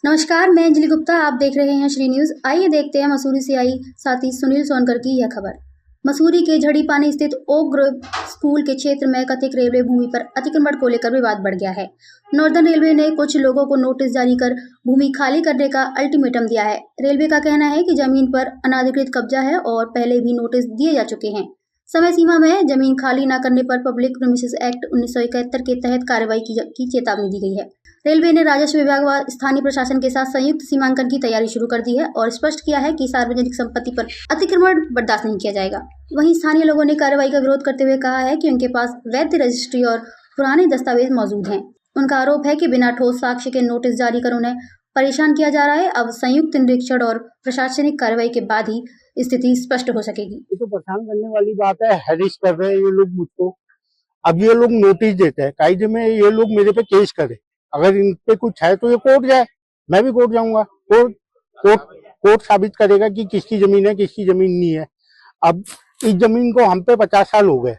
नमस्कार, मैं अंजलि गुप्ता। आप देख रहे हैं श्री न्यूज। आइए देखते हैं मसूरी से आई साथी सुनील सोनकर की यह खबर। मसूरी के झड़ी पानी स्थित ओक ग्रोव स्कूल के क्षेत्र में कथित रेलवे भूमि पर अतिक्रमण को लेकर विवाद बढ़ गया है। नॉर्दर्न रेलवे ने कुछ लोगों को नोटिस जारी कर भूमि खाली करने का अल्टीमेटम दिया है। रेलवे का कहना है कि जमीन पर अनाधिकृत कब्जा है और पहले भी नोटिस दिए जा चुके हैं। समय सीमा में जमीन खाली न करने पर पब्लिक प्रीमिसेस एक्ट 1971 के तहत कार्रवाई की चेतावनी दी गई है। रेलवे ने राजस्व विभाग व स्थानीय प्रशासन के साथ संयुक्त सीमांकन की तैयारी शुरू कर दी है और स्पष्ट किया है कि सार्वजनिक संपत्ति पर अतिक्रमण बर्दाश्त नहीं किया जाएगा। वहीं स्थानीय लोगों ने कार्रवाई का विरोध करते हुए कहा है कि उनके पास वैध रजिस्ट्री और पुराने दस्तावेज मौजूद हैं। उनका आरोप है कि बिना ठोस साक्ष्य के नोटिस जारी कर उन्हें परेशान किया जा रहा है। अब संयुक्त निरीक्षण और प्रशासनिक कार्रवाई के बाद ही स्थिति स्पष्ट हो सकेगी। ये तो परेशान करने वाली बात है। हैरिस कर रहे हैं ये लोग मुझको। अब ये लोग नोटिस देते हैं, कायदे में ये लोग मेरे पे केस करे। अगर इन पे कुछ है तो ये कोर्ट जाए, मैं भी कोर्ट जाऊंगा। कोर्ट साबित करेगा कि किसकी जमीन है किसकी जमीन नहीं है। अब इस जमीन को हम पे 50 साल हो गए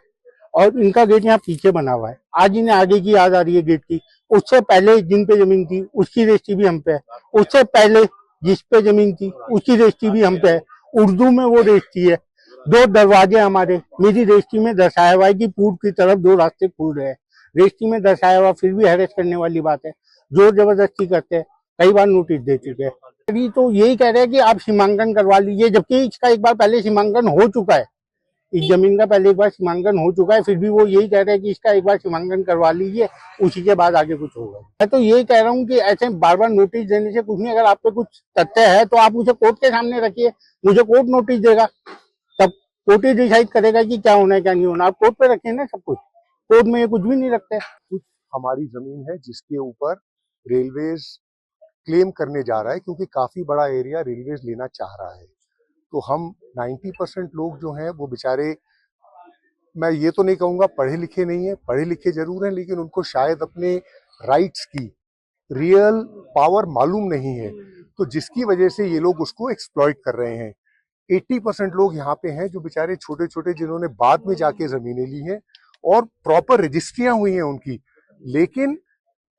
और इनका गेट यहाँ पीछे बना हुआ है। आज इन्हें आगे की याद आ रही है गेट की। उससे पहले जिन पे जमीन थी उसकी रजिस्ट्री भी हम पे है। उससे पहले जिस पे जमीन थी उसकी रजिस्ट्री भी हम पे है। उर्दू में वो रजिस्ट्री है। 2 दरवाजे हमारे, मेरी रजिस्ट्री में दर्शाया हुआ है कि पूर्व की तरफ 2 रास्ते खुल रहे हैं। रजिस्ट्री में दर्शाया हुआ, फिर भी हैरेस करने वाली बात है। जोर जबरदस्ती करते हैं। कई बार नोटिस दे चुके हैं। अभी तो यही कह रहे हैं कि आप सीमांकन करवा लीजिए, जबकि इसका एक बार पहले सीमांकन हो चुका है। इस जमीन का पहले एक बार सीमांकन हो चुका है, फिर भी वो यही कह रहे हैं कि इसका एक बार सीमांकन करवा लीजिए, उसी के बाद आगे कुछ होगा। मैं तो यही कह रहा हूँ कि ऐसे बार बार नोटिस देने से कुछ नहीं। अगर आप पे कुछ तथ्य है तो आप उसे कोर्ट के सामने रखिए। मुझे कोर्ट नोटिस देगा, तब कोर्ट ही डिसाइड करेगा कि क्या होना है क्या नहीं होना। आप कोर्ट पे रखिए ना सब कुछ। कोर्ट में ये कुछ भी नहीं रखते। कुछ हमारी जमीन है जिसके ऊपर रेलवेज क्लेम करने जा रहा है, क्योंकि काफी बड़ा एरिया रेलवेज लेना चाह रहा है। तो हम 90% लोग जो हैं वो बेचारे, मैं ये तो नहीं कहूँगा पढ़े लिखे नहीं है, पढ़े लिखे जरूर हैं, लेकिन उनको शायद अपने राइट्स की रियल पावर मालूम नहीं है, तो जिसकी वजह से ये लोग उसको एक्सप्लॉइट कर रहे हैं। 80% लोग यहाँ पे हैं जो बेचारे छोटे छोटे, जिन्होंने बाद में जाके जमीनें ली हैं और प्रॉपर रजिस्ट्रियां हुई हैं उनकी, लेकिन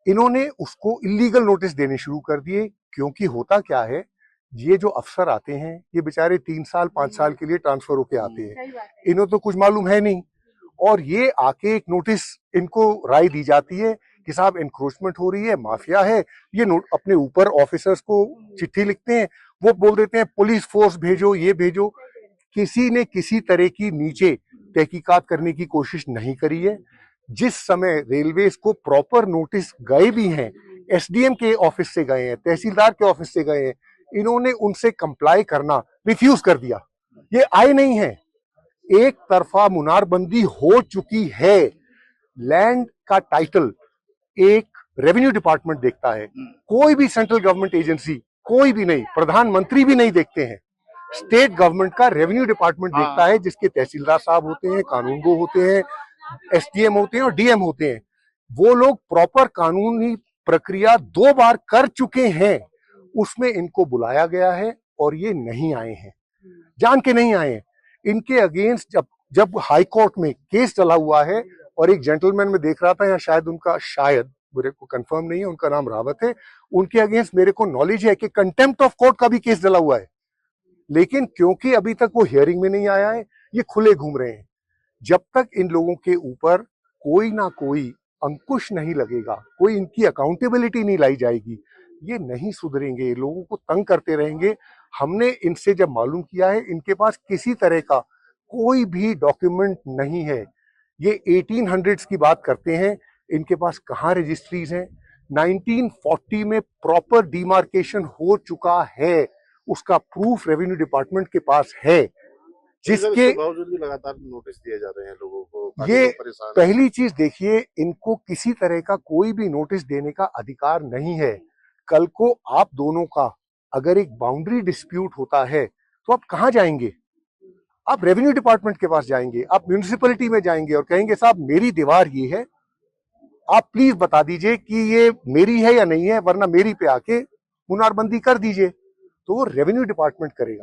इन्होंने उसको इलीगल नोटिस देने शुरू कर दिए। क्योंकि होता क्या है, ये जो अफसर आते हैं ये बेचारे 3 साल 5 साल के लिए ट्रांसफर होके आते हैं, इन्हें तो कुछ मालूम है नहीं, और ये आके एक नोटिस, इनको राय दी जाती है कि साहब एनक्रोचमेंट हो रही है, माफिया है। ये अपने ऊपर ऑफिसर्स को चिट्ठी लिखते हैं, वो बोल देते हैं पुलिस फोर्स भेजो, ये भेजो। किसी ने किसी तरह की नीचे तहकीकात करने की कोशिश नहीं करी है। जिस समय रेलवेज को प्रॉपर नोटिस गए भी हैं, एसडीएम के ऑफिस से गए हैं, तहसीलदार के ऑफिस से गए हैं, इन्होंने उनसे कंप्लाई करना रिफ्यूज कर दिया। ये आए नहीं है। एक तरफा मुनारबंदी हो चुकी है। लैंड का टाइटल एक रेवेन्यू डिपार्टमेंट देखता है, कोई भी सेंट्रल गवर्नमेंट एजेंसी, कोई भी नहीं, प्रधानमंत्री भी नहीं देखते हैं। स्टेट गवर्नमेंट का रेवेन्यू डिपार्टमेंट देखता है, जिसके तहसीलदार साहब होते हैं, कानूनगो होते हैं, एसडीएम होते हैं और डीएम होते हैं। वो लोग प्रॉपर कानूनी प्रक्रिया 2 बार कर चुके हैं, उसमें इनको बुलाया गया है और ये नहीं आए हैं, जान के नहीं आए हैं। इनके अगेंस्ट जब हाई कोर्ट में केस चला हुआ है, और एक जेंटलमैन में देख रहा था, या शायद मेरे को कंफर्म नहीं है, उनका नाम रावत है, उनके अगेंस्ट मेरे को नॉलेज है कि कंटेम्प्ट ऑफ कोर्ट का भी केस चला हुआ है। लेकिन क्योंकि अभी तक वो हियरिंग में नहीं आया है, ये खुले घूम रहे हैं। जब तक इन लोगों के ऊपर कोई ना कोई अंकुश नहीं लगेगा, कोई इनकी अकाउंटेबिलिटी नहीं लाई जाएगी, ये नहीं सुधरेंगे, लोगों को तंग करते रहेंगे। हमने इनसे जब मालूम किया है, इनके पास किसी तरह का कोई भी डॉक्यूमेंट नहीं है। ये 1800s की बात करते हैं, इनके पास कहाँ रजिस्ट्रीज हैं। 1940 में प्रॉपर डिमार्केशन हो चुका है, उसका प्रूफ रेवेन्यू डिपार्टमेंट के पास है, जिसके बावजूद भी लगातार नोटिस दिए जा रहे हैं लोगों को। ये पहली चीज देखिए, इनको किसी तरह का कोई भी नोटिस देने का अधिकार नहीं है। कल को आप दोनों का अगर एक बाउंड्री डिस्प्यूट होता है तो आप कहाँ जाएंगे? आप रेवेन्यू डिपार्टमेंट के पास जाएंगे, आप म्यूनिसिपैलिटी में जाएंगे और कहेंगे साहब मेरी दीवार ये है, आप प्लीज बता दीजिए कि ये मेरी है या नहीं है, वरना मेरी पे आके मुनारबंदी कर दीजिए। तो वो रेवेन्यू डिपार्टमेंट करेगा।